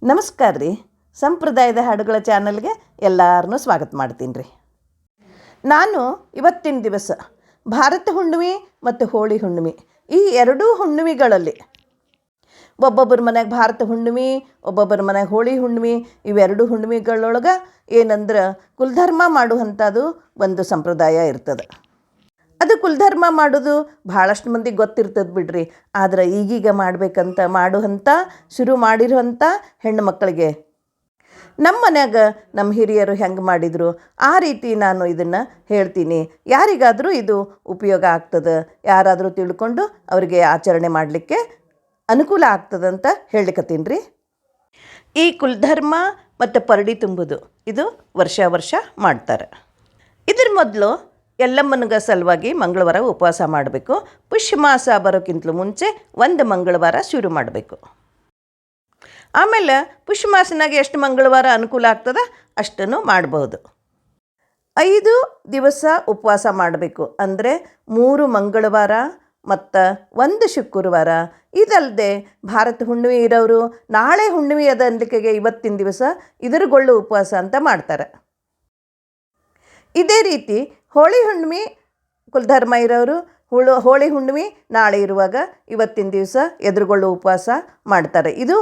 ನಮಸ್ಕಾರ ರೀ. ಸಂಪ್ರದಾಯದ ಹಾಡುಗಳ ಚಾನಲ್ಗೆ ಎಲ್ಲರನ್ನೂ ಸ್ವಾಗತ ಮಾಡ್ತೀನಿ ರೀ. ನಾನು ಇವತ್ತಿನ ದಿವಸ ಭಾರತ ಹುಣ್ಣಿಮೆ ಮತ್ತು ಹೋಳಿ ಹುಣ್ಣಿಮೆ ಈ ಎರಡೂ ಹುಣ್ಣಿಮೆಗಳಲ್ಲಿ ಒಬ್ಬೊಬ್ಬರ ಮನೆಗೆ ಭಾರತ ಹುಣ್ಣಿಮೆ, ಒಬ್ಬೊಬ್ಬರ ಮನೆಗೆ ಹೋಳಿ ಹುಣ್ಣಿಮೆ, ಇವೆರಡು ಹುಣ್ಣಿಮೆಗಳೊಳಗೆ ಏನಂದ್ರೆ ಕುಲಧರ್ಮ ಮಾಡುವಂಥದ್ದು ಒಂದು ಸಂಪ್ರದಾಯ ಇರ್ತದೆ. ಅದು ಕುಲಧರ್ಮ ಮಾಡೋದು ಭಾಳಷ್ಟು ಮಂದಿಗೆ ಗೊತ್ತಿರ್ತದೆ ಬಿಡ್ರಿ. ಆದರೆ ಈಗೀಗ ಮಾಡುವಂಥ ಶುರು ಮಾಡಿರುವಂಥ ಹೆಣ್ಣು ಮಕ್ಕಳಿಗೆ ನಮ್ಮ ಮನ್ಯಾಗ ನಮ್ಮ ಹಿರಿಯರು ಹೆಂಗೆ ಮಾಡಿದರು ಆ ರೀತಿ ನಾನು ಇದನ್ನು ಹೇಳ್ತೀನಿ. ಯಾರಿಗಾದರೂ ಇದು ಉಪಯೋಗ ಆಗ್ತದೆ, ಯಾರಾದರೂ ತಿಳ್ಕೊಂಡು ಅವರಿಗೆ ಆಚರಣೆ ಮಾಡಲಿಕ್ಕೆ ಅನುಕೂಲ ಆಗ್ತದಂತ ಹೇಳಲಿಕ್ಕತ್ತೀನಿ ರೀ. ಈ ಕುಲಧರ್ಮ ಮತ್ತು ಪರಡಿ ತುಂಬುದು ಇದು ವರ್ಷ ಮಾಡ್ತಾರೆ. ಇದ್ರ ಮೊದಲು ಎಲ್ಲಮ್ಮನಿಗ ಸಲುವಾಗಿ ಮಂಗಳವಾರ ಉಪವಾಸ ಮಾಡಬೇಕು. ಪುಷ್ಯ ಮಾಸ ಬರೋಕ್ಕಿಂತಲೂ ಮುಂಚೆ ಒಂದು ಮಂಗಳವಾರ ಶುರು ಮಾಡಬೇಕು. ಆಮೇಲೆ ಪುಷ್ಯ ಮಾಸನಾಗ ಎಷ್ಟು ಮಂಗಳವಾರ ಅನುಕೂಲ ಆಗ್ತದೆ ಅಷ್ಟನ್ನು ಮಾಡ್ಬೋದು. 5 ದಿವಸ ಉಪವಾಸ ಮಾಡಬೇಕು. ಅಂದರೆ 3 ಮಂಗಳವಾರ ಮತ್ತು 1 ಶುಕ್ರವಾರ. ಇದಲ್ಲದೆ ಭಾರತ ಹುಣ್ಣಿಮೆ ಇರೋರು ನಾಳೆ ಹುಣ್ಣಿಮೆ ಅದ ಅನ್ಲಿಕ್ಕೆಗೆ ಇವತ್ತಿನ ದಿವಸ ಇದರಗೊಳ್ಳು ಉಪವಾಸ ಅಂತ ಮಾಡ್ತಾರೆ. ಇದೇ ರೀತಿ ಹೋಳಿ ಹುಣ್ಣಿಮೆ ಕುಲಧರ್ಮ ಇರೋರು ಹೋಳಿ ಹುಣ್ಣಿಮೆ ನಾಳೆ ಇರುವಾಗ ಇವತ್ತಿನ ದಿವಸ ಎದುರುಗೊಳ್ಳು ಉಪವಾಸ ಮಾಡ್ತಾರೆ. ಇದು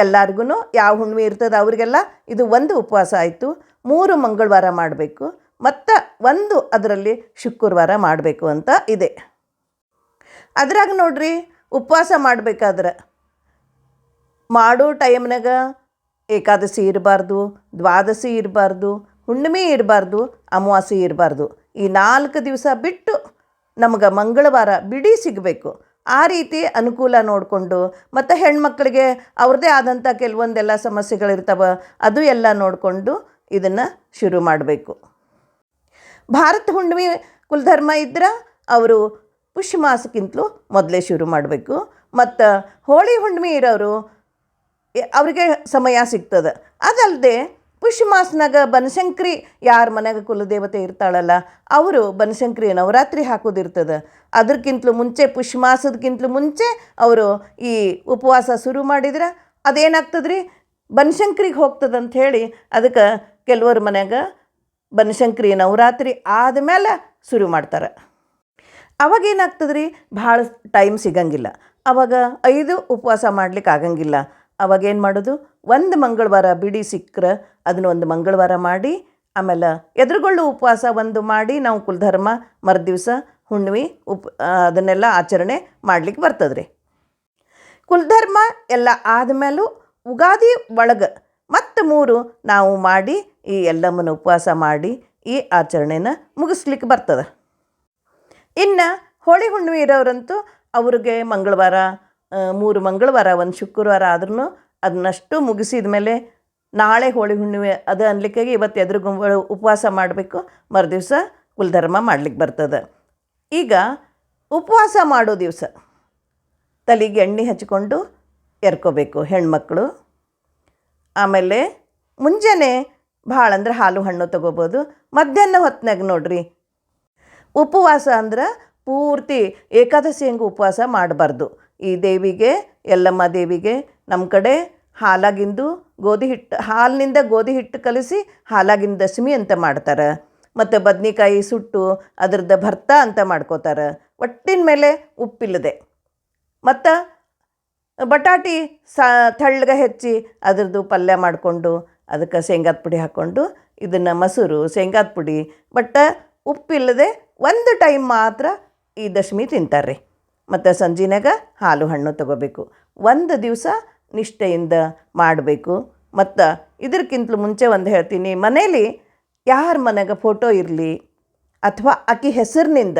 ಎಲ್ಲರಿಗೂ ಯಾವ ಹುಣ್ಣಿಮೆ ಇರ್ತದೆ ಅವರಿಗೆಲ್ಲ ಇದು ಒಂದು ಉಪವಾಸ ಆಯಿತು. 3 ಮಂಗಳವಾರ ಮಾಡಬೇಕು ಮತ್ತು 1 ಅದರಲ್ಲಿ ಶುಕ್ರವಾರ ಮಾಡಬೇಕು ಅಂತ ಇದೆ. ಅದ್ರಾಗ ನೋಡ್ರಿ, ಉಪವಾಸ ಮಾಡಬೇಕಾದ್ರೆ ಮಾಡೋ ಟೈಮ್ನಾಗ ಏಕಾದಶಿ ಇರಬಾರ್ದು, ದ್ವಾದಶಿ ಇರಬಾರ್ದು, ಹುಣ್ಣಿಮೆ ಇರಬಾರ್ದು, ಅಮಾವಾಸ್ಯೆ ಇರಬಾರ್ದು. ಈ 4 ದಿವಸ ಬಿಟ್ಟು ನಮಗೆ ಮಂಗಳವಾರ ಬಿಡಿ ಸಿಗಬೇಕು. ಆ ರೀತಿ ಅನುಕೂಲ ನೋಡಿಕೊಂಡು ಮತ್ತು ಹೆಣ್ಮಕ್ಳಿಗೆ ಅವ್ರದ್ದೇ ಆದಂಥ ಕೆಲವೊಂದೆಲ್ಲ ಸಮಸ್ಯೆಗಳಿರ್ತವೆ, ಅದು ಎಲ್ಲ ನೋಡಿಕೊಂಡು ಇದನ್ನು ಶುರು ಮಾಡಬೇಕು. ಭಾರತ ಹುಣ್ಣಿಮೆ ಕುಲಧರ್ಮ ಇದ್ರೆ ಅವರು ಪುಷ್ಯ ಮಾಸಕ್ಕಿಂತಲೂ ಮೊದಲೇ ಶುರು ಮಾಡಬೇಕು. ಮತ್ತು ಹೋಳಿ ಹುಣ್ಣಿಮೆ ಇರೋರು ಅವರಿಗೆ ಸಮಯ ಸಿಗ್ತದೆ. ಅದಲ್ಲದೆ ಪುಷ್ಯ ಮಾಸನಾಗ ಬನಶಂಕರಿ ಯಾರ ಮನೆಗೆ ಕುಲದೇವತೆ ಇರ್ತಾಳಲ್ಲ ಅವರು ಬನಶಂಕರಿ ನವರಾತ್ರಿ ಹಾಕೋದಿರ್ತದೆ. ಅದಕ್ಕಿಂತಲೂ ಮುಂಚೆ ಪುಷ್ಯ ಮಾಸದಕ್ಕಿಂತಲೂ ಮುಂಚೆ ಅವರು ಈ ಉಪವಾಸ ಶುರು ಮಾಡಿದ್ರೆ ಅದೇನಾಗ್ತದೆ ರೀ, ಬನಶಂಕರಿಗೆ ಹೋಗ್ತದಂತ ಹೇಳಿ ಅದಕ್ಕೆ ಕೆಲವ್ರ ಮನೆಗೆ ಬನಶಂಕರಿ ನವರಾತ್ರಿ ಆದಮೇಲೆ ಶುರು ಮಾಡ್ತಾರೆ. ಅವಾಗೇನಾಗ್ತದೆ ರೀ, ಭಾಳ ಟೈಮ್ ಸಿಗಂಗಿಲ್ಲ. ಆವಾಗ 5 ಉಪವಾಸ ಮಾಡ್ಲಿಕ್ಕೆ ಆಗಂಗಿಲ್ಲ. ಅವಾಗೇನು ಮಾಡೋದು, 1 ಮಂಗಳವಾರ ಬಿಡಿ ಸಿಕ್ಕರೆ ಅದನ್ನು 1 ಮಂಗಳವಾರ ಮಾಡಿ ಆಮೇಲೆ ಎದುರುಗೊಳ್ಳು ಉಪವಾಸ 1 ಮಾಡಿ ನಾವು ಕುಲಧರ್ಮ ಮರುದಿವಸ ಹುಣ್ಣಿಮೆ ಅದನ್ನೆಲ್ಲ ಆಚರಣೆ ಮಾಡ್ಲಿಕ್ಕೆ ಬರ್ತದೆ ರೀ. ಕುಲಧರ್ಮ ಎಲ್ಲ ಆದಮೇಲೂ ಉಗಾದಿ ಒಳಗೆ ಮತ್ತು 3 ನಾವು ಮಾಡಿ ಈ ಎಲ್ಲಮ್ಮನ ಉಪವಾಸ ಮಾಡಿ ಈ ಆಚರಣೆನ ಮುಗಿಸ್ಲಿಕ್ಕೆ ಬರ್ತದೆ. ಇನ್ನು ಹೋಳಿ ಹುಣ್ಣಿಮೆ ಇರೋರಂತೂ ಅವ್ರಿಗೆ ಮಂಗಳವಾರ 3 ಮಂಗಳವಾರ 1 ಶುಕ್ರವಾರ ಆದ್ರೂ ಅದನ್ನಷ್ಟು ಮುಗಿಸಿದ ಮೇಲೆ ನಾಳೆ ಹೋಳಿ ಹುಣ್ಣಿಮೆ ಅದು ಅನ್ಲಿಕ್ಕೆ ಇವತ್ತು ಉಪವಾಸ ಮಾಡಬೇಕು, ಮರುದಿವಸ ಕುಲಧರ್ಮ ಮಾಡ್ಲಿಕ್ಕೆ ಬರ್ತದೆ. ಈಗ ಉಪವಾಸ ಮಾಡೋ ದಿವಸ ತಲೆಗೆ ಎಣ್ಣೆ ಹಚ್ಕೊಂಡು ಎರ್ಕೋಬೇಕು ಹೆಣ್ಮಕ್ಳು. ಆಮೇಲೆ ಮುಂಜಾನೆ ಭಾಳ ಅಂದ್ರೆ ಹಾಲು ಹಣ್ಣು ತೊಗೋಬೋದು. ಮಧ್ಯಾಹ್ನ ಹೊತ್ತಿನಾಗ ನೋಡ್ರಿ, ಉಪವಾಸ ಅಂದ್ರೆ ಪೂರ್ತಿ ಏಕಾದಶಿ ಹಂಗೆ ಉಪವಾಸ ಮಾಡಬಾರ್ದು. ಈ ದೇವಿಗೆ, ಯಲ್ಲಮ್ಮ ದೇವಿಗೆ ನಮ್ಮ ಕಡೆ ಹಾಲಿನಿಂದ ಗೋಧಿ ಹಿಟ್ಟು ಕಲಿಸಿ ಹಾಲಾಗಿನ ದಶಮಿ ಅಂತ ಮಾಡ್ತಾರೆ. ಮತ್ತು ಬದ್ನಿಕಾಯಿ ಸುಟ್ಟು ಅದ್ರದ್ದು ಭರ್ತ ಅಂತ ಮಾಡ್ಕೋತಾರೆ, ಒಟ್ಟಿನ ಮೇಲೆ ಉಪ್ಪಿಲ್ಲದೆ. ಮತ್ತು ಬಟಾಟಿ ತೆಳ್ಳಗೆ ಹೆಚ್ಚಿ ಅದ್ರದ್ದು ಪಲ್ಯ ಮಾಡಿಕೊಂಡು ಅದಕ್ಕೆ ಶೇಂಗಾದ ಪುಡಿ ಹಾಕ್ಕೊಂಡು ಇದನ್ನು ಮೊಸರು ಶೇಂಗಾದ ಪುಡಿ ಉಪ್ಪಿಲ್ಲದೆ 1 ಟೈಮ್ ಮಾತ್ರ ಈ ದಶಮಿ ತಿಂತಾರೆ ರೀ. ಮತ್ತು ಸಂಜಿನಾಗ ಹಾಲು ಹಣ್ಣು ತೊಗೋಬೇಕು. 1 ದಿವಸ ನಿಷ್ಠೆಯಿಂದ ಮಾಡಬೇಕು. ಮತ್ತು ಇದಕ್ಕಿಂತಲೂ ಮುಂಚೆ ಒಂದು ಹೇಳ್ತೀನಿ, ಮನೇಲಿ ಯಾರ ಮನೆಗೆ ಫೋಟೋ ಇರಲಿ ಅಥವಾ ಆಕೆ ಹೆಸರಿನಿಂದ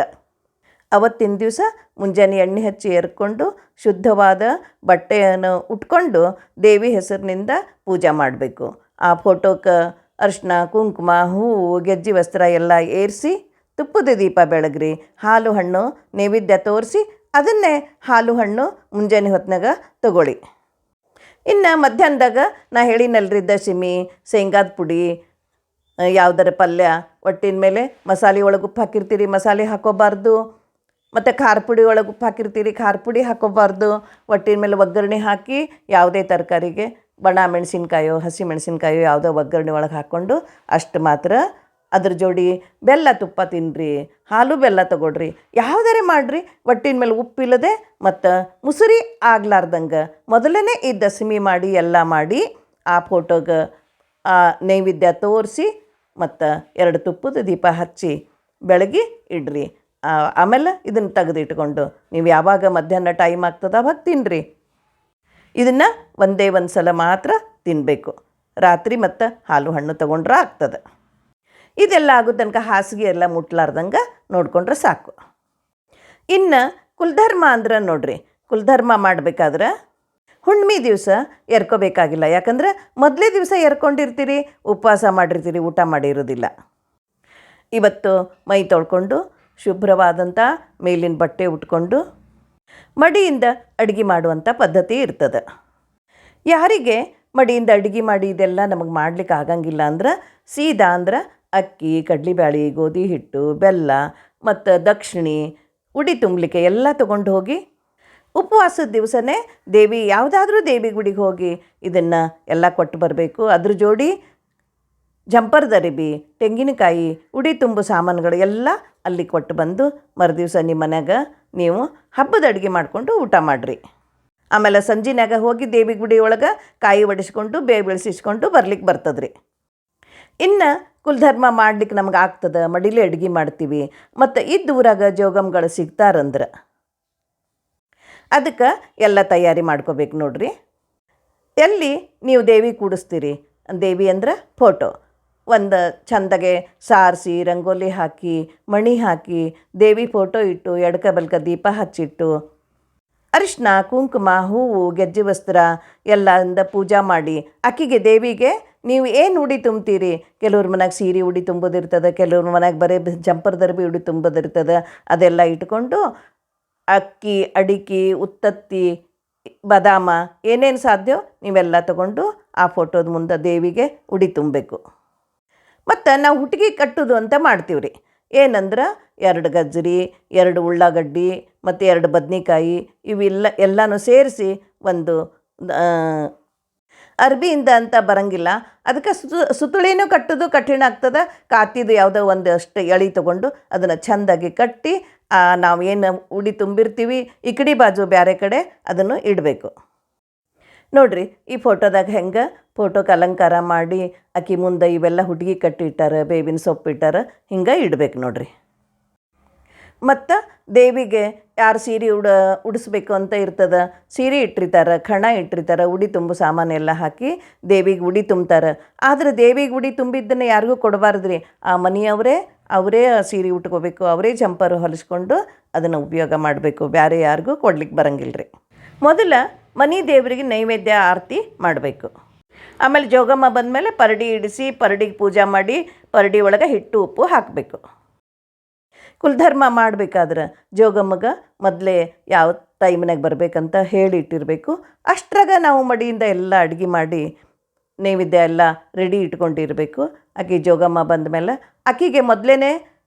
ಅವತ್ತಿನ ದಿವಸ ಮುಂಜಾನೆ ಎಣ್ಣೆ ಹಚ್ಚಿ ಎರ್ಕೊಂಡು ಶುದ್ಧವಾದ ಬಟ್ಟೆಯನ್ನು ಉಟ್ಕೊಂಡು ದೇವಿ ಹೆಸರಿನಿಂದ ಪೂಜೆ ಮಾಡಬೇಕು. ಆ ಫೋಟೋಕ್ಕೆ ಅರಿಶಿನ ಕುಂಕುಮ ಹೂವು ಗೆಜ್ಜೆ ವಸ್ತ್ರ ಎಲ್ಲ ಏರಿಸಿ ತುಪ್ಪದ ದೀಪ ಬೆಳಗ್ರಿ, ಹಾಲು ಹಣ್ಣು ನೈವೇದ್ಯ ತೋರಿಸಿ ಅದನ್ನೇ ಹಾಲು ಹಣ್ಣು ಮುಂಜಾನೆ ಹೊತ್ತಿನಾಗ ತಗೊಳ್ಳಿ. ಇನ್ನು ಮಧ್ಯಾಹ್ನದಾಗ ನಾ ಹೇಳಿನಲ್ರಿ, ದಶಮಿ ಶೇಂಗಾದ ಪುಡಿ ಯಾವುದರ ಪಲ್ಯ ಒಟ್ಟಿನ ಮೇಲೆ ಮಸಾಲೆ ಒಳಗೆ ಉಪ್ಪು ಹಾಕಿರ್ತೀರಿ, ಮಸಾಲೆ ಹಾಕೋಬಾರ್ದು. ಮತ್ತು ಖಾರ ಪುಡಿ ಒಳಗೆ ಉಪ್ಪು ಹಾಕಿರ್ತೀರಿ, ಖಾರ ಪುಡಿ ಹಾಕೋಬಾರ್ದು. ಒಟ್ಟಿನ ಮೇಲೆ ಒಗ್ಗರಣೆ ಹಾಕಿ ಯಾವುದೇ ತರಕಾರಿಗೆ ಒಣ ಮೆಣಸಿನ್ಕಾಯೋ ಹಸಿ ಮೆಣಸಿನ್ಕಾಯೋ ಯಾವುದೋ ಒಗ್ಗರಣೆ ಒಳಗೆ ಹಾಕ್ಕೊಂಡು ಅಷ್ಟು ಮಾತ್ರ. ಅದ್ರ ಜೋಡಿ ಬೆಲ್ಲ ತುಪ್ಪ ತಿನ್ನಿರಿ, ಹಾಲು ಬೆಲ್ಲ ತೊಗೊಳ್ರಿ, ಯಾವುದಾರೆ ಮಾಡಿರಿ. ಒಟ್ಟಿನ ಮೇಲೆ ಉಪ್ಪಿಲ್ಲದೆ ಮತ್ತು ಮುಸುರಿ ಆಗ್ಲಾರ್ದಂಗೆ ಮೊದಲನೇ ಈ ದಸಮಿ ಮಾಡಿ ಎಲ್ಲ ಮಾಡಿ ಆ ಫೋಟೋಗೆ ಆ ನೈವೇದ್ಯ ತೋರಿಸಿ ಮತ್ತು 2 ತುಪ್ಪದ ದೀಪ ಹಚ್ಚಿ ಬೆಳಗ್ಗೆ ಇಡ್ರಿ. ಆಮೇಲೆ ಇದನ್ನು ತೆಗೆದಿಟ್ಕೊಂಡು ನೀವು ಯಾವಾಗ ಮಧ್ಯಾಹ್ನ ಟೈಮ್ ಆಗ್ತದೆ ಅವಾಗ ತಿನ್ನಿರಿ. ಇದನ್ನು ಒಂದೇ ಒಂದು ಸಲ ಮಾತ್ರ ತಿನ್ನಬೇಕು. ರಾತ್ರಿ ಮತ್ತು ಹಾಲು ಹಣ್ಣು ತೊಗೊಂಡ್ರೆ ಆಗ್ತದೆ. ಇದೆಲ್ಲ ಆಗೋ ತನಕ ಹಾಸಿಗೆ ಎಲ್ಲ ಮುಟ್ಲಾರ್ದಂಗೆ ನೋಡ್ಕೊಂಡ್ರೆ ಸಾಕು. ಇನ್ನು ಕುಲಧರ್ಮ ಅಂದ್ರೆ ನೋಡ್ರಿ, ಕುಲಧರ್ಮ ಮಾಡಬೇಕಾದ್ರೆ ಹುಣ್ಮೆ ದಿವಸ ಎರ್ಕೋಬೇಕಾಗಿಲ್ಲ. ಯಾಕಂದ್ರೆ ಮೊದಲೇ ದಿವಸ ಎರ್ಕೊಂಡಿರ್ತೀರಿ, ಉಪವಾಸ ಮಾಡಿರ್ತೀರಿ, ಊಟ ಮಾಡಿರೋದಿಲ್ಲ. ಇವತ್ತು ಮೈ ತೊಳ್ಕೊಂಡು ಶುಭ್ರವಾದಂಥ ಮೇಲಿನ ಬಟ್ಟೆ ಉಟ್ಕೊಂಡು ಮಡಿಯಿಂದ ಅಡುಗೆ ಮಾಡುವಂಥ ಪದ್ಧತಿ ಇರ್ತದೆ. ಯಾರಿಗೆ ಮಡಿಯಿಂದ ಅಡುಗೆ ಮಾಡಿ ಇದೆಲ್ಲ ನಮಗೆ ಮಾಡ್ಲಿಕ್ಕೆ ಆಗಂಗಿಲ್ಲ ಅಂದ್ರೆ ಸೀದಾ ಅಂದ್ರೆ ಅಕ್ಕಿ, ಕಡ್ಲೆಬೇಳೆ, ಗೋಧಿ ಹಿಟ್ಟು, ಬೆಲ್ಲ ಮತ್ತು ದಕ್ಷಿಣೆ, ಉಡಿ ತುಂಬಲಿಕ್ಕೆ ಎಲ್ಲ ತೊಗೊಂಡು ಹೋಗಿ ಉಪವಾಸದ ದಿವಸನೇ ದೇವಿ ಯಾವುದಾದ್ರೂ ದೇವಿ ಗುಡಿಗೆ ಹೋಗಿ ಇದನ್ನು ಎಲ್ಲ ಕೊಟ್ಟು ಬರಬೇಕು. ಅದ್ರ ಜೋಡಿ ಜಂಪರ್ ದರಿಬಿ, ತೆಂಗಿನಕಾಯಿ, ಉಡಿ ತುಂಬು ಸಾಮಾನುಗಳು ಎಲ್ಲ ಅಲ್ಲಿ ಕೊಟ್ಟು ಬಂದು ಮರುದಿವಸ ನಿಮ್ಮ ಮನ್ಯಾಗ ನೀವು ಹಬ್ಬದ ಅಡುಗೆ ಮಾಡಿಕೊಂಡು ಊಟ ಮಾಡಿರಿ. ಆಮೇಲೆ ಸಂಜಿನಾಗ ಹೋಗಿ ದೇವಿ ಗುಡಿ ಒಳಗೆ ಕಾಯಿ ಒಡಿಸ್ಕೊಂಡು ಬೇವು ಬೆಳೆಸಿಸ್ಕೊಂಡು ಬರ್ಲಿಕ್ಕೆ ಬರ್ತದ್ರಿ. ಇನ್ನು ಕುಲಧರ್ಮ ಮಾಡ್ಲಿಕ್ಕೆ ನಮ್ಗೆ ಆಗ್ತದೆ, ಮಡಿಲಿ ಅಡುಗೆ ಮಾಡ್ತೀವಿ ಮತ್ತು ಊರಾಗ ಜೋಗಮ್ಗಳು ಸಿಗ್ತಾರಂದ್ರೆ ಅದಕ್ಕೆ ಎಲ್ಲ ತಯಾರಿ ಮಾಡ್ಕೋಬೇಕು ನೋಡ್ರಿ. ಎಲ್ಲಿ ನೀವು ದೇವಿ ಕೂಡಿಸ್ತೀರಿ, ದೇವಿ ಅಂದ್ರೆ ಫೋಟೋ ಒಂದು ಚಂದಗೆ ಸಾರಿಸಿ ರಂಗೋಲಿ ಹಾಕಿ ಮಣಿ ಹಾಕಿ ದೇವಿ ಫೋಟೋ ಇಟ್ಟು ಎಡಕ ಬಲ್ಕ ದೀಪ ಹಚ್ಚಿಟ್ಟು ಅರಿಶಿನ ಕುಂಕುಮ ಹೂವು ಗೆಜ್ಜೆ ವಸ್ತ್ರ ಎಲ್ಲದಿಂದ ಪೂಜಾ ಮಾಡಿ ಆಕಿಗೆ ದೇವಿಗೆ ನೀವು ಏನು ಉಡಿ ತುಂಬ್ತೀರಿ. ಕೆಲವ್ರ ಮನೆಗೆ ಸೀರೆ ಉಡಿ ತುಂಬೋದಿರ್ತದೆ, ಕೆಲವ್ರ ಮನೆಗೆ ಬರೀ ಜಂಪರ್ ದರ್ಬಿ ಉಡಿ ತುಂಬೋದಿರ್ತದೆ. ಅದೆಲ್ಲ ಇಟ್ಕೊಂಡು ಅಕ್ಕಿ, ಅಡಿಕೆ, ಉತ್ತತ್ತಿ, ಬಾದಾಮ ಏನೇನು ಸಾಧ್ಯವೋ ನೀವೆಲ್ಲ ತಗೊಂಡು ಆ ಫೋಟೋದ ಮುಂದೆ ದೇವಿಗೆ ಉಡಿ ತುಂಬಬೇಕು. ಮತ್ತು ನಾವು ಹುಟ್ಟಿಗೆ ಕಟ್ಟೋದು ಅಂತ ಮಾಡ್ತೀವಿ ರೀ. ಏನಂದ್ರೆ 2 ಗಜ್ಜರಿ, 2 ಉಳ್ಳಾಗಡ್ಡಿ ಮತ್ತು 2 ಬದ್ನೆಕಾಯಿ ಎಲ್ಲನೂ ಸೇರಿಸಿ ಒಂದು ಅರ್ಬಿಯಿಂದ ಅಂತ ಬರಂಗಿಲ್ಲ. ಅದಕ್ಕೆ ಸುತ್ತುಳಿನೂ ಕಟ್ಟೋದು ಕಠಿಣ ಆಗ್ತದೆ. ಕಾತಿದು ಯಾವುದೋ ಒಂದಷ್ಟು ಎಳೆ ತೊಗೊಂಡು ಅದನ್ನು ಚೆಂದಾಗಿ ಕಟ್ಟಿ ನಾವು ಏನು ಉಡಿ ತುಂಬಿರ್ತೀವಿ ಈ ಕಡೆ ಬಾಜು ಬೇರೆ ಕಡೆ ಅದನ್ನು ಇಡಬೇಕು. ನೋಡಿರಿ ಈ ಫೋಟೋದಾಗ ಹೆಂಗೆ ಫೋಟೋಕ್ಕೆ ಅಲಂಕಾರ ಮಾಡಿ ಆಕಿ ಮುಂದೆ ಇವೆಲ್ಲ ಹುಡುಗಿ ಕಟ್ಟಿಟ್ಟಾರೆ, ಬೇವಿನ ಸೊಪ್ಪು ಇಟ್ಟಾರೆ, ಹಿಂಗೆ ಇಡಬೇಕು ನೋಡಿರಿ. ಮತ್ತು ದೇವಿಗೆ ಯಾರು ಸೀರೆ ಉಡಿಸ್ಬೇಕು ಅಂತ ಇರ್ತದೆ, ಸೀರೆ ಇಟ್ಟಿರ್ತಾರೆ, ಖಣ ಇಟ್ಟಿರ್ತಾರೆ, ಉಡಿ ತುಂಬು ಸಾಮಾನೆಲ್ಲ ಹಾಕಿ ದೇವಿಗೆ ಉಡಿ ತುಂಬ್ತಾರೆ. ಆದರೆ ದೇವಿಗೆ ಉಡಿ ತುಂಬಿದ್ದನ್ನು ಯಾರಿಗೂ ಕೊಡಬಾರ್ದು ರೀ. ಆ ಅವರೇ ಸೀರೆ ಉಟ್ಕೋಬೇಕು, ಅವರೇ ಜಂಪರು ಹೊಲಿಸ್ಕೊಂಡು ಅದನ್ನು ಉಪಯೋಗ ಮಾಡಬೇಕು. ಬೇರೆ ಯಾರಿಗೂ ಕೊಡ್ಲಿಕ್ಕೆ ಬರಂಗಿಲ್ಲ ರೀ. ಮೊದಲ ಮನೆ ದೇವರಿಗೆ ನೈವೇದ್ಯ ಆರತಿ ಮಾಡಬೇಕು. ಆಮೇಲೆ ಜೋಗಮ್ಮ ಬಂದಮೇಲೆ ಪರಡಿ ಇಡಿಸಿ ಪರಡಿಗೆ ಪೂಜೆ ಮಾಡಿ ಪರಡಿ ಒಳಗೆ ಹಿಟ್ಟು ಉಪ್ಪು ಹಾಕಬೇಕು. ಕುಲಧರ್ಮ ಮಾಡಬೇಕಾದ್ರೆ ಜೋಗಮ್ಮಗೆ ಮೊದಲೇ ಯಾವ ಟೈಮ್ನಾಗ ಬರಬೇಕಂತ ಹೇಳಿ ಇಟ್ಟಿರಬೇಕು. ಅಷ್ಟ್ರಾಗ ನಾವು ಮಡಿಯಿಂದ ಎಲ್ಲ ಅಡುಗೆ ಮಾಡಿ ನೈವೇದ್ಯ ಎಲ್ಲ ರೆಡಿ ಇಟ್ಕೊಂಡಿರಬೇಕು. ಆಕೆ ಜೋಗಮ್ಮ ಬಂದ ಮೇಲೆ ಆಕೆಗೆ ಮೊದಲೇ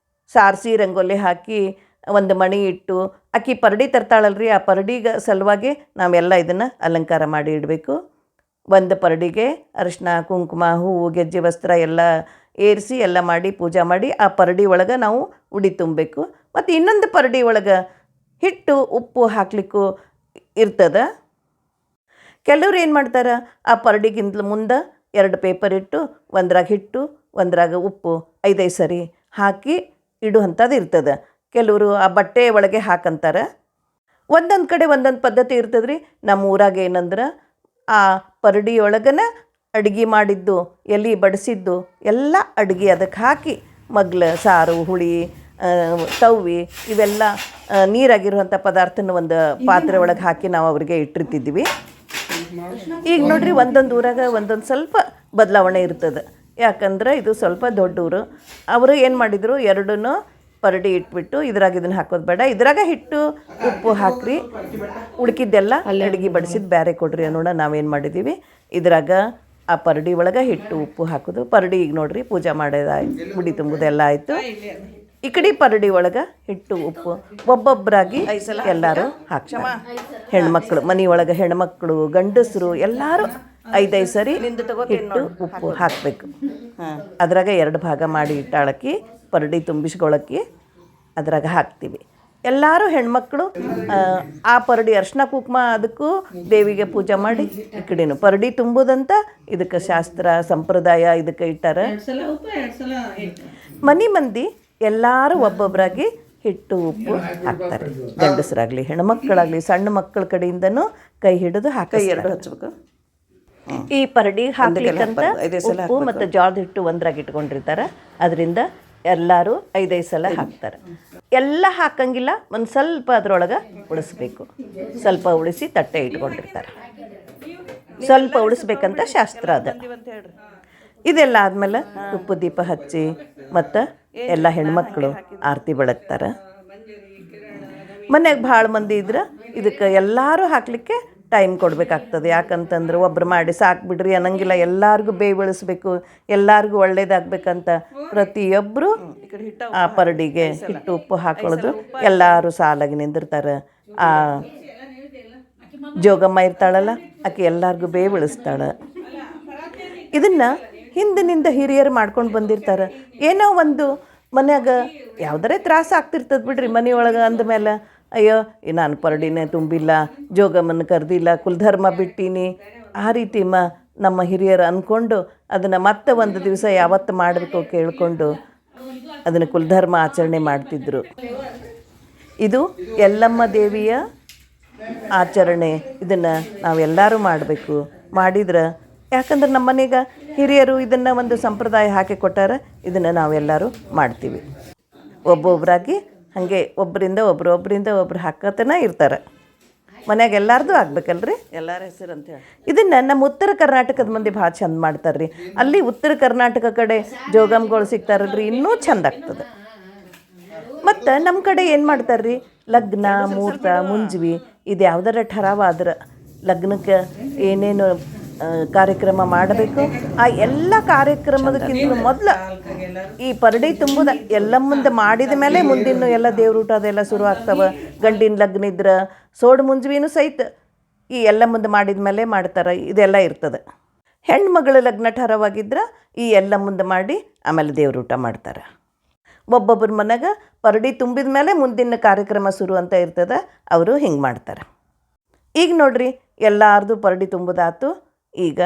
ಸಾರಿಸಿ ರಂಗೋಲಿ ಹಾಕಿ ಒಂದು ಮಣಿ ಇಟ್ಟು ಆಕೆ ಪರಡಿ ತರ್ತಾಳಲ್ರಿ, ಆ ಪರಡಿಗೆ ಸಲುವಾಗಿ ನಾವೆಲ್ಲ ಇದನ್ನು ಅಲಂಕಾರ ಮಾಡಿ ಇಡಬೇಕು. ಒಂದು ಪರಡಿಗೆ ಅರಿಶಿನ ಕುಂಕುಮ ಹೂವು ಗೆಜ್ಜೆ ವಸ್ತ್ರ ಎಲ್ಲ ಏರಿಸಿ ಎಲ್ಲ ಮಾಡಿ ಪೂಜೆ ಮಾಡಿ ಆ ಪರಡಿ ಒಳಗೆ ನಾವು ಉಡಿ ತುಂಬಬೇಕು. ಮತ್ತು ಇನ್ನೊಂದು ಪರಡಿ ಒಳಗೆ ಹಿಟ್ಟು ಉಪ್ಪು ಹಾಕ್ಲಿಕ್ಕೂ ಇರ್ತದೆ. ಕೆಲವ್ರು ಏನು ಮಾಡ್ತಾರೆ, ಆ ಪರಡಿಗಿಂತ ಮುಂದೆ 2 ಪೇಪರ್ ಇಟ್ಟು ಒಂದ್ರಾಗ ಹಿಟ್ಟು ಒಂದ್ರಾಗ ಉಪ್ಪು 5 ಸರಿ ಹಾಕಿ ಇಡುವಂಥದ್ದು ಇರ್ತದೆ. ಕೆಲವರು ಆ ಬಟ್ಟೆ ಒಳಗೆ ಹಾಕಂತಾರೆ. ಒಂದೊಂದು ಕಡೆ ಒಂದೊಂದು ಪದ್ಧತಿ ಇರ್ತದೆ ರೀ. ನಮ್ಮ ಊರಾಗ ಏನಂದ್ರೆ ಆ ಪರಡಿಯೊಳಗನ ಅಡುಗೆ ಮಾಡಿದ್ದು ಎಲೆ ಬಡಿಸಿದ್ದು ಎಲ್ಲ ಅಡುಗೆ ಅದಕ್ಕೆ ಹಾಕಿ ಮಗ್ಲು ಸಾರು ಹುಳಿ ತವ್ವಿ ಇವೆಲ್ಲ ನೀರಾಗಿರುವಂಥ ಪದಾರ್ಥನ ಒಂದು ಪಾತ್ರೆ ಒಳಗೆ ಹಾಕಿ ನಾವು ಅವ್ರಿಗೆ ಇಟ್ಟಿರ್ತಿದ್ವಿ. ಈಗ ನೋಡ್ರಿ ಒಂದೊಂದು ಊರಾಗ ಒಂದೊಂದು ಸ್ವಲ್ಪ ಬದಲಾವಣೆ ಇರ್ತದೆ. ಯಾಕಂದ್ರೆ ಇದು ಸ್ವಲ್ಪ ದೊಡ್ಡ ಊರು. ಅವರು ಏನು ಮಾಡಿದರು, 2 ಪರಡಿ ಇಟ್ಬಿಟ್ಟು ಇದ್ರಾಗ ಇದನ್ನು ಹಾಕೋದು ಬೇಡ, ಇದ್ರಾಗ ಹಿಟ್ಟು ಉಪ್ಪು ಹಾಕ್ರಿ, ಉಳ್ಕಿದ್ದೆಲ್ಲ ಅಡುಗೆ ಬಡಿಸಿದ್ದು ಬೇರೆ ಕೊಡ್ರಿ ಅನ್ನೋಣ. ನಾವೇನು ಮಾಡಿದ್ದೀವಿ, ಇದ್ರಾಗ ಆ ಪರಡಿ ಒಳಗೆ ಹಿಟ್ಟು ಉಪ್ಪು ಹಾಕೋದು. ಪರಡಿ ಈಗ ನೋಡ್ರಿ ಪೂಜೆ ಮಾಡೋದಾಯ್ತು, ಉಡಿ ತುಂಬೋದೆಲ್ಲ ಆಯಿತು. ಈ ಕಡೆ ಪರಡಿ ಒಳಗೆ ಹಿಟ್ಟು ಉಪ್ಪು ಒಬ್ಬೊಬ್ಬರಾಗಿ ಎಲ್ಲರೂ ಹಾಕ್ತಾರೆ. ಹೆಣ್ಮಕ್ಳು ಮನೆಯೊಳಗೆ ಹೆಣ್ಮಕ್ಳು ಗಂಡಸರು ಎಲ್ಲರೂ 5 ಸರಿ ಹಿಟ್ಟು ಉಪ್ಪು ಹಾಕಬೇಕು. ಅದ್ರಾಗ 2 ಭಾಗ ಮಾಡಿ ಇಟ್ಟಾಳಕ್ಕಿ ಪರಡಿ ತುಂಬಿಸ್ಕೊಳಕ್ಕಿ ಅದ್ರಾಗ ಹಾಕ್ತೀವಿ. ಎಲ್ಲರೂ ಹೆಣ್ಮಕ್ಳು ಆ ಪರಡಿ ಅರ್ಶಿನ ಕುಂಕುಮ ಅದಕ್ಕೂ ದೇವಿಗೆ ಪೂಜೆ ಮಾಡಿ ಈ ಕಡೆನು ಪರಡಿ ತುಂಬುದಂತ ಇದಕ್ಕೆ ಶಾಸ್ತ್ರ ಸಂಪ್ರದಾಯ ಇದಕ್ಕೆ ಇಟ್ಟಾರ. ಮಂದಿ ಎಲ್ಲರೂ ಒಬ್ಬೊಬ್ಬರಾಗಿ ಹಿಟ್ಟು ಉಪ್ಪು ಹಾಕ್ತಾರೆ. ಗಂಡಸರಾಗಲಿ ಹೆಣ್ಮಕ್ಳಾಗಲಿ ಸಣ್ಣ ಮಕ್ಕಳ ಕಡೆಯಿಂದನೂ ಕೈ ಹಿಡಿದು ಹಾಕಿ 2 ಹಚ್ಬೇಕು. ಈ ಪರಡಿ ಹಾಕ್ಲಿಕ್ಕಂತ ಉಪ್ಪು ಮತ್ತು ಜೋಳದ ಹಿಟ್ಟು ಒಂದ್ರಾಗ ಇಟ್ಕೊಂಡಿರ್ತಾರೆ. ಅದರಿಂದ ಎಲ್ಲರೂ 5 ಸಲ ಹಾಕ್ತಾರೆ. ಎಲ್ಲ ಹಾಕಂಗಿಲ್ಲ, ಒಂದು ಸ್ವಲ್ಪ ಅದ್ರೊಳಗೆ ಉಳಿಸ್ಬೇಕು. ಸ್ವಲ್ಪ ಉಳಿಸಿ ತಟ್ಟೆ ಇಟ್ಕೊಂಡಿರ್ತಾರೆ. ಸ್ವಲ್ಪ ಉಳಿಸ್ಬೇಕಂತ ಶಾಸ್ತ್ರ ಅದ. ಇದೆಲ್ಲ ಆದಮೇಲೆ ತುಪ್ಪ ದೀಪ ಹಚ್ಚಿ ಮತ್ತು ಎಲ್ಲ ಹೆಣ್ಮಕ್ಳು ಆರತಿ ಬೆಳಗ್ತಾರೆ. ಮನ್ಯಾಗ ಭಾಳ ಮಂದಿ ಇದ್ರೆ ಇದಕ್ಕೆ ಎಲ್ಲರೂ ಹಾಕಲಿಕ್ಕೆ ಟೈಮ್ ಕೊಡಬೇಕಾಗ್ತದೆ. ಯಾಕಂತಂದ್ರೆ ಒಬ್ರು ಮಾಡಿ ಸಾಕು ಬಿಡ್ರಿ ಅನ್ನಂಗಿಲ್ಲ. ಎಲ್ಲರಿಗೂ ಬೇಯಿಸ್ಬೇಕು, ಎಲ್ಲರಿಗೂ ಒಳ್ಳೇದಾಗಬೇಕಂತ ಪ್ರತಿಯೊಬ್ಬರು ಆ ಪರಡಿಗೆ ಹಿಟ್ಟು ಉಪ್ಪು ಹಾಕೊಳ್ಳೋದು ಎಲ್ಲರೂ ಸಾಲಾಗಿ ನಿಂದಿರ್ತಾರೆ. ಆ ಜೋಗಮ್ಮ ಇರ್ತಾಳಲ್ಲ ಆಕೆ ಎಲ್ಲರಿಗೂ ಬೇಯಿಸ್ತಾಳೆ. ಇದನ್ನು ಹಿಂದಿನಿಂದ ಹಿರಿಯರು ಮಾಡ್ಕೊಂಡು ಬಂದಿರ್ತಾರೆ. ಏನೋ ಒಂದು ಮನ್ಯಾಗ ಯಾವುದರೇ ತ್ರಾಸ ಆಗ್ತಿರ್ತದೆ ಬಿಡ್ರಿ ಮನೆಯೊಳಗೆ ಅಂದಮೇಲೆ, ಅಯ್ಯೋ ನಾನು ಪರಡಿನೇ ತುಂಬಿಲ್ಲ, ಜೋಗಮ್ಮನ ಕರೆದಿಲ್ಲ, ಕುಲಧರ್ಮ ಬಿಟ್ಟೀನಿ, ಆ ರೀತಿ ನಮ್ಮ ಹಿರಿಯರು ಅಂದ್ಕೊಂಡು ಅದನ್ನು ಮತ್ತೆ ಒಂದು ದಿವಸ ಯಾವತ್ತು ಮಾಡಬೇಕು ಕೇಳಿಕೊಂಡು ಅದನ್ನು ಕುಲಧರ್ಮ ಆಚರಣೆ ಮಾಡ್ತಿದ್ರು. ಇದು ಯಲ್ಲಮ್ಮ ದೇವಿಯ ಆಚರಣೆ. ಇದನ್ನು ನಾವೆಲ್ಲರೂ ಮಾಡಬೇಕು. ಮಾಡಿದ್ರೆ ಯಾಕಂದ್ರೆ ನಮ್ಮ ಮನೆಗೆ ಹಿರಿಯರು ಇದನ್ನು ಒಂದು ಸಂಪ್ರದಾಯ ಹಾಕಿ ಕೊಟ್ಟಾರ. ಇದನ್ನು ನಾವೆಲ್ಲರೂ ಮಾಡ್ತೀವಿ. ಒಬ್ಬೊಬ್ಬರಾಗಿ ಹಾಗೆ ಒಬ್ಬರಿಂದ ಒಬ್ಬರು ಹಾಕತನ ಇರ್ತಾರೆ. ಮನ್ಯಾಗ ಎಲ್ಲಾರ್ದು ಆಗ್ಬೇಕಲ್ರಿ, ಎಲ್ಲರ ಹೆಸರು ಅಂತೇಳಿ. ಇದನ್ನು ನಮ್ಮ ಉತ್ತರ ಕರ್ನಾಟಕದ ಮಂದಿ ಭಾಳ ಚಂದ ಮಾಡ್ತಾರೆ ರೀ. ಅಲ್ಲಿ ಉತ್ತರ ಕರ್ನಾಟಕ ಕಡೆ ಜೋಗಮ್ಗಳು ಸಿಗ್ತಾರಲ್ರಿ, ಇನ್ನೂ ಚಂದ ಆಗ್ತದೆ. ಮತ್ತು ನಮ್ಮ ಕಡೆ ಏನು ಮಾಡ್ತಾರೆ ರೀ, ಲಗ್ನ ಮುಹೂರ್ತ ಮುಂಜವಿ ಇದು ಯಾವ್ದಾರ ಠರಾವ ಆದ್ರೆ ಲಗ್ನಕ್ಕೆ ಏನೇನು ಕಾರ್ಯಕ್ರಮ ಮಾಡಬೇಕು, ಆ ಎಲ್ಲ ಕಾರ್ಯಕ್ರಮದಕ್ಕಿಂತ ಮೊದಲು ಈ ಪರಡಿ ತುಂಬುದ ಎಲ್ಲ ಮುಂದೆ ಮಾಡಿದ ಮೇಲೆ ಮುಂದಿನ ಎಲ್ಲ ದೇವ್ರೂಟ ಅದೆಲ್ಲ ಶುರು ಆಗ್ತವೆ. ಗಂಡಿನ ಲಗ್ನ ಇದ್ರೆ ಸೋಡು ಮುಂಜವಿನೂ ಸಹಿತ ಈ ಎಲ್ಲ ಮುಂದೆ ಮಾಡಿದ ಮೇಲೆ ಮಾಡ್ತಾರೆ. ಇದೆಲ್ಲ ಇರ್ತದೆ. ಹೆಣ್ಮಗಳ ಲಗ್ನ ಠರವಾಗಿದ್ರೆ ಈ ಎಲ್ಲ ಮುಂದೆ ಮಾಡಿ ಆಮೇಲೆ ದೇವ್ರೂಟ ಮಾಡ್ತಾರೆ. ಒಬ್ಬೊಬ್ಬರ ಮನೆಗ ಪರಡಿ ತುಂಬಿದ ಮೇಲೆ ಮುಂದಿನ ಕಾರ್ಯಕ್ರಮ ಶುರು ಅಂತ ಇರ್ತದೆ. ಅವರು ಹಿಂಗೆ ಮಾಡ್ತಾರೆ. ಈಗ ನೋಡ್ರಿ ಎಲ್ಲಾರ್ದು ಪರಡಿ ತುಂಬುದಾತು. ಈಗ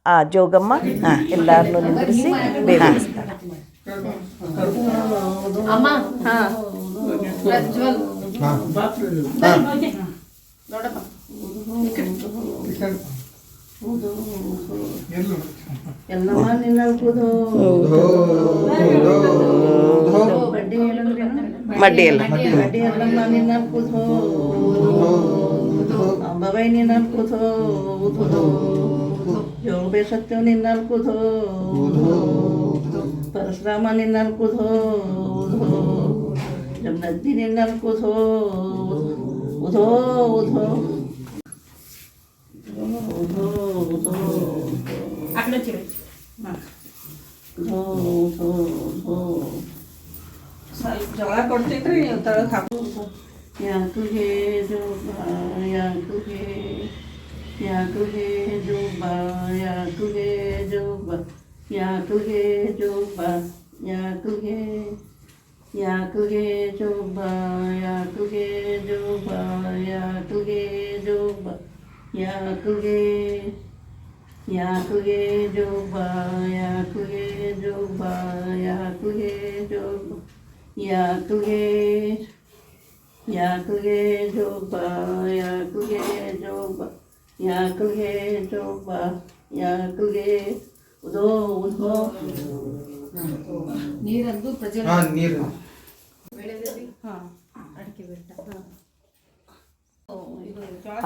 ಆ ಜೋಗಮ್ಮ ಎಲ್ಲಾರನ್ನೂ ನಿಂದಿರಿಸಿ ಬೇಯಿಸ್ತಾಳೆ. ಮಡ್ಡಿ ಎಲ್ಲ ಅಂಬಾಬಾಯಿ ನಿನ್ನ ಕೂತೋ ಯೋಗ ಸತ್ಯ ನಿನ್ನ ಕೂತೋ ಪರಶುರಾಮ ನಿನ್ನ ಕೂತೋ ಜಮನದ್ದಿ ನಿನ್ನ ಕೂತೋ ಉಧೋ ಉಧೋ ಉಧೋ ಉಧೋ ಸ್ವಲ್ಪ ಜಗಳ ಕೊಡ್ತೀನಿ ರೀ ತಳಗೆ ಹಾಕೋ ಯಾಕುಗೆ ಜೋಬಾ ಯಾಕುಗೆ ಯಾಕುಗೆ ಜೋಬಾ ಯಾಕುಗೆ ಜೋಬಾ ಯಾಕುಗೆ ಜೋಬಾ ಯಾಕುಗೆ ಯಾಕುಗೆ ಜೋಬಾ ಯಾಕುಗೆ ಜೋಬಾ ಯಾಕುಗೆ ಜೋಬಾ ಯಾಕುಗೆ ಯಾಕುಗೆ ಜೋಬಾ ಯಾಕುಗೆ ಜೋಬಾ ಯಾಕುಗೆ ಜೋಬಾ ಯಾಕುಗೆ ಯಾಕುಗೆ ಜೋಬಾ ಯಾಕುಗೆ ಜೋಬಾ ಯಾಕುಗೆ ಜೋಬಾ ಯಾಕುಗೆ ಉದೋ ಉದೋ ನೀರಂದು ಪ್ರಜೆ ನೀರು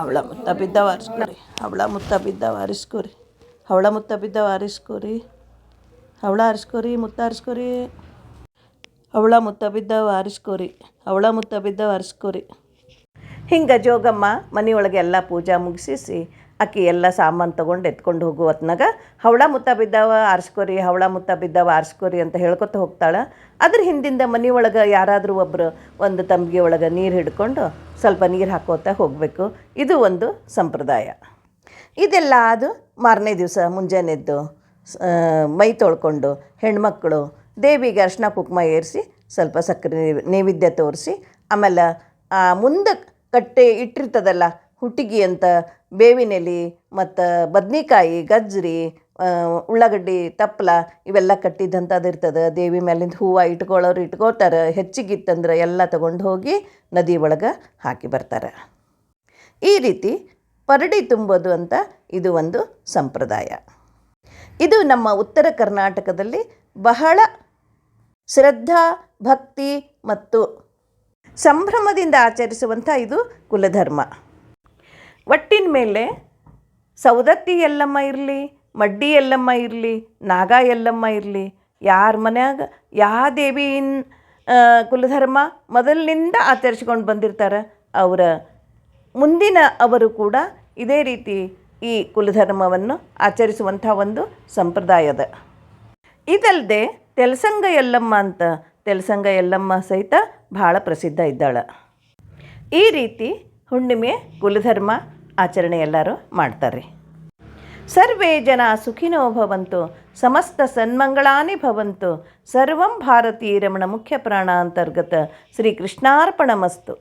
ಅವಳ ಮುತ್ತ ಬಿದ್ದವ ಆರಿಸ್ಕೊರಿ ಅವಳ ಮುತ್ತ ಬಿದ್ದವ ಆರಿಸ್ಕೊರಿ ಅವಳ ಮುತ್ತ ಬಿದ್ದವ ಆರಿಸ್ಕೊರಿ ಅವಳ ಆರಿಸ್ಕೊರಿ ಮುತ್ತ ಆರಿಸ್ಕೊರಿ ಅವಳ ಮುತ್ತ ಬಿದ್ದವ ಆರಿಸ್ಕೊರಿ ಅವಳ ಮುತ್ತ ಬಿದ್ದವ ಆರಿಸ್ಕೊರಿ. ಹಿಂಗೆ ಜೋಗಮ್ಮ ಮನೆಯೊಳಗೆ ಎಲ್ಲ ಪೂಜಾ ಮುಗಿಸಿಸಿ ಆಕಿ ಎಲ್ಲ ಸಾಮಾನು ತೊಗೊಂಡು ಎತ್ಕೊಂಡು ಹೋಗೋ ಹೊತ್ನಾಗ ಹವಳ ಮುತ್ತ ಬಿದ್ದಾವ ಆರಿಸ್ಕೋರಿ, ಹವಳ ಮುತ್ತ ಬಿದ್ದಾವ ಆರಿಸ್ಕೋರಿ ಅಂತ ಹೇಳ್ಕೊತ ಹೋಗ್ತಾಳೆ. ಅದ್ರ ಹಿಂದಿಂದ ಮನೆ ಒಳಗೆ ಯಾರಾದರೂ ಒಬ್ಬರು ಒಂದು ತಂಬಿಗೆ ಒಳಗೆ ನೀರು ಹಿಡ್ಕೊಂಡು ಸ್ವಲ್ಪ ನೀರು ಹಾಕೋತ ಹೋಗಬೇಕು. ಇದು ಒಂದು ಸಂಪ್ರದಾಯ. ಇದೆಲ್ಲ ಅದು ಮಾರನೇ ದಿವಸ ಮುಂಜಾನೆದ್ದು ಮೈ ತೊಳ್ಕೊಂಡು ಹೆಣ್ಮಕ್ಕಳು ದೇವಿಗೆ ಅರ್ಶಿನ ಕುಂಕುಮ ಏರಿಸಿ ಸ್ವಲ್ಪ ಸಕ್ಕರೆ ನೈವೇದ್ಯ ತೋರಿಸಿ, ಆಮೇಲೆ ಮುಂದೆ ಕಟ್ಟೆ ಇಟ್ಟಿರ್ತದಲ್ಲ ಹುಟ್ಟಿಗೆ ಅಂತ ಬೇವಿನೆಲೆ ಮತ್ತು ಬದ್ನಿಕಾಯಿ, ಗಜ್ಜರಿ, ಉಳ್ಳಾಗಡ್ಡಿ, ತಪ್ಪಲ ಇವೆಲ್ಲ ಕಟ್ಟಿದ್ದಂಥದ್ದು ಇರ್ತದೆ. ದೇವಿ ಮೇಲಿಂದ ಹೂವು ಇಟ್ಕೊಳ್ಳೋರು ಇಟ್ಕೋತಾರೆ. ಹೆಚ್ಚಿಗಿತ್ತಂದ್ರೆ ಎಲ್ಲ ತಗೊಂಡು ಹೋಗಿ ನದಿ ಒಳಗೆ ಹಾಕಿ ಬರ್ತಾರೆ. ಈ ರೀತಿ ಪರಡಿ ತುಂಬೋದು ಅಂತ ಇದು ಒಂದು ಸಂಪ್ರದಾಯ. ಇದು ನಮ್ಮ ಉತ್ತರ ಕರ್ನಾಟಕದಲ್ಲಿ ಬಹಳ ಶ್ರದ್ಧಾ, ಭಕ್ತಿ ಮತ್ತು ಸಂಭ್ರಮದಿಂದ ಆಚರಿಸುವಂಥ ಇದು ಕುಲಧರ್ಮ. ಒಟ್ಟಿನ ಮೇಲೆ ಸೌದತ್ತಿ ಎಲ್ಲಮ್ಮ ಇರಲಿ, ಮಡ್ಡಿ ಎಲ್ಲಮ್ಮ ಇರಲಿ, ನಾಗ ಎಲ್ಲಮ್ಮ ಇರಲಿ, ಯಾರ ಮನ್ಯಾಗ ಯಾವ ದೇವಿನ ಕುಲಧರ್ಮ ಮೊದಲಿನಿಂದ ಆಚರಿಸ್ಕೊಂಡು ಬಂದಿರ್ತಾರೆ ಅವರ ಮುಂದಿನ ಅವರು ಕೂಡ ಇದೇ ರೀತಿ ಈ ಕುಲಧರ್ಮವನ್ನು ಆಚರಿಸುವಂಥ ಒಂದು ಸಂಪ್ರದಾಯದ. ಇದಲ್ಲದೆ ತೆಲಸಂಗ ಎಲ್ಲಮ್ಮ ಅಂತ, ತೆಲಸಂಗ ಎಲ್ಲಮ್ಮ ಸಹಿತ ಭಾಳ ಪ್ರಸಿದ್ಧ ಇದ್ದಾಳೆ. ಈ ರೀತಿ ಹುಣ್ಣಿಮೆ ಕುಲಧರ್ಮ ಆಚರಣೆ ಎಲ್ಲರೂ ಮಾಡ್ತಾರೆ. ಸರ್ವೇ ಜನ ಸುಖಿನೋ ಭವಂತು, ಸಮಸ್ತ ಸನ್ಮಂಗಳಾನಿ ಭವಂತು, ಸರ್ವಂ ಭಾರತೀ ರಮಣ ಮುಖ್ಯ ಪ್ರಾಣ ಅಂತರ್ಗತ ಶ್ರೀ ಕೃಷ್ಣಾರ್ಪಣಮಸ್ತು.